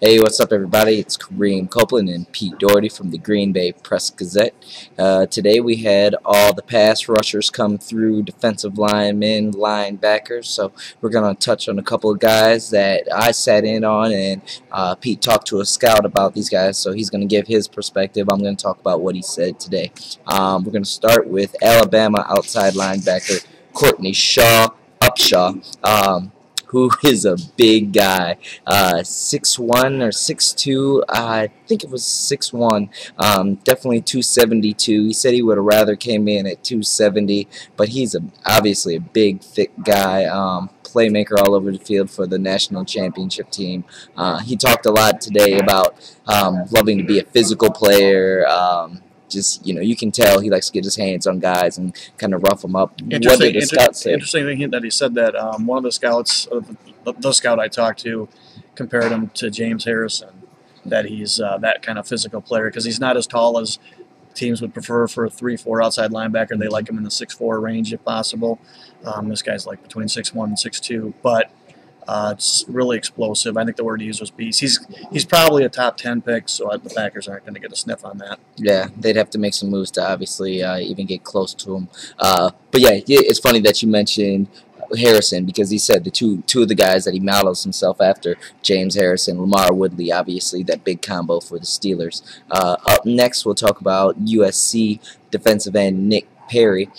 Hey, what's up, everybody? It's Kareem, Copeland, and Pete Dougherty from the Green Bay Press-Gazette. Today we had all the pass rushers come through, defensive linemen, linebackers. So we're going to touch on a couple of guys that I sat in on, and Pete talked to a scout about these guys, so he's going to give his perspective. I'm going to talk about what he said today. We're going to start with Alabama outside linebacker Courtney Shaw, who is a big guy, 6'1" or 6'2", I think it was 6'1", definitely 272. He said he would have rather came in at 270, but he's obviously a big, thick guy, playmaker all over the field for the national championship team. He talked a lot today about loving to be a physical player. Just, you can tell he likes to get his hands on guys and kind of rough them up. What did the scout say? Interesting thing that he said that one of the scouts, the scout I talked to, compared him to James Harrison, that he's that kind of physical player because he's not as tall as teams would prefer for a 3-4 outside linebacker. They like him in the 6'4" range if possible. This guy's like between 6'1" and 6'2", but it's really explosive. I think the word he used was beast. He's probably a top 10 pick, so the Packers aren't going to get a sniff on that. Yeah, they'd have to make some moves to obviously even get close to him. But yeah, it's funny that you mentioned Harrison because he said the two of the guys that he models himself after, James Harrison, Lamar Woodley, obviously that big combo for the Steelers. Up next, we'll talk about USC defensive end Nick Perry.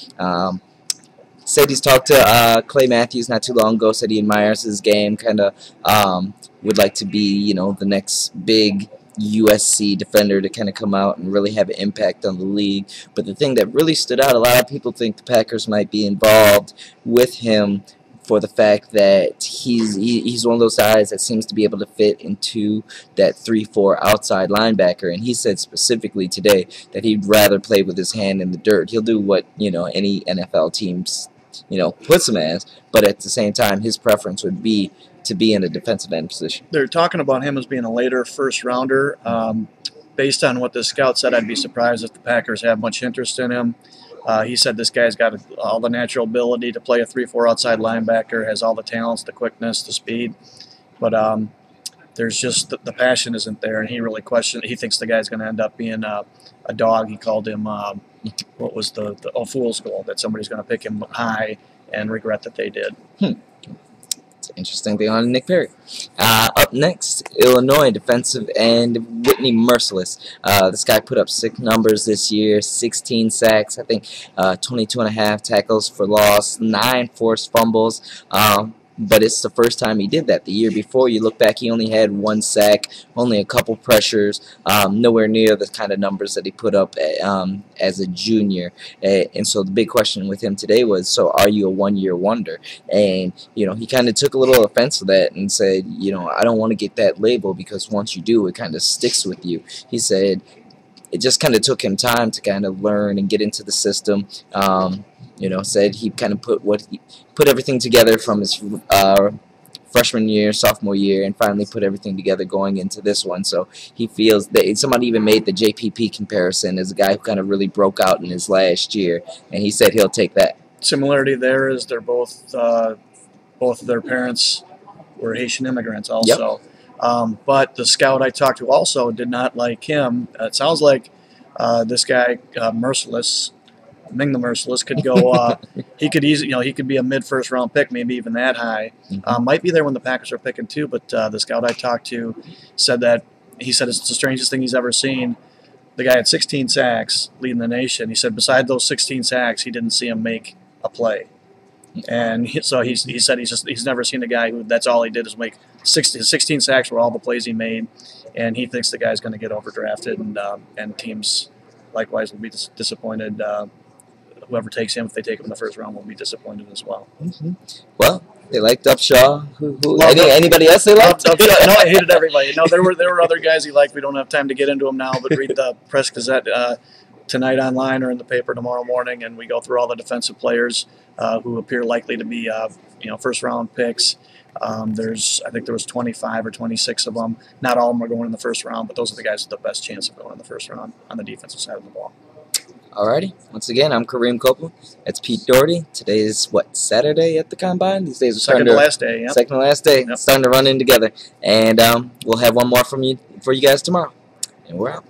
Said he's talked to Clay Matthews not too long ago, said he admires his game, kind of would like to be, the next big USC defender to kind of come out and really have an impact on the league. But the thing that really stood out, a lot of people think the Packers might be involved with him for the fact that he's one of those guys that seems to be able to fit into that 3-4 outside linebacker. And he said specifically today that he'd rather play with his hand in the dirt. He'll do what, any NFL teams puts him as, but at the same time, his preference would be to be in a defensive end position. They're talking about him as being a later first rounder. Based on what the scout said, I'd be surprised if the Packers have much interest in him. He said this guy's got all the natural ability to play a 3-4 outside linebacker, has all the talents, the quickness, the speed, but there's just the passion isn't there, and he really questioned. He thinks the guy's going to end up being a dog. He called him what was the fool's gold, that somebody's going to pick him high and regret that they did. It's an interesting thing on Nick Perry. Up next, Illinois defensive end Whitney Mercilus. This guy put up sick numbers this year, 16 sacks, I think 22.5 tackles for loss, 9 forced fumbles. But it's the first time he did that. The year before, you look back, he only had 1 sack, only a couple pressures, nowhere near the kind of numbers that he put up as a junior. And so the big question with him today was, so are you a one-year wonder? And, he kind of took a little offense to that and said, I don't want to get that label because once you do, it kind of sticks with you. He said it just kind of took him time to kind of learn and get into the system. Said he kind of put everything together from his freshman year, sophomore year, and finally put everything together going into this one. So he feels that somebody even made the JPP comparison as a guy who kind of really broke out in his last year, and he said he'll take that. Similarity there is they're both of their parents were Haitian immigrants also. Yep. But the scout I talked to also did not like him. It sounds like this guy Mercilus, Ming the Mercilus, could go. He could easily, he could be a mid-first round pick, maybe even that high. Might be there when the Packers are picking too. But the scout I talked to said that it's the strangest thing he's ever seen. The guy had 16 sacks, leading the nation. He said beside those 16 sacks, he didn't see him make a play. And he said he's never seen a guy who that's all he did is make 16 sacks were all the plays he made, and he thinks the guy's going to get overdrafted, and teams likewise will be disappointed. Whoever takes him, if they take him in the first round, will be disappointed as well. Well, they liked Upshaw. Anybody else they liked? No, I hated everybody. No, there were other guys he liked. We don't have time to get into them now, but read the Press Gazette tonight online or in the paper tomorrow morning, and we go through all the defensive players who appear likely to be first round picks. I think there was 25 or 26 of them. Not all of them are going in the first round, but those are the guys with the best chance of going in the first round on the defensive side of the ball. Alrighty. Once again, I'm Kareem Copeland. That's Pete Dougherty. Today is what, Saturday at the combine? These days are Second to last day. Yep. Second to last day. Yep. It's starting to run in together. And we'll have one more from you for you guys tomorrow. And we're out.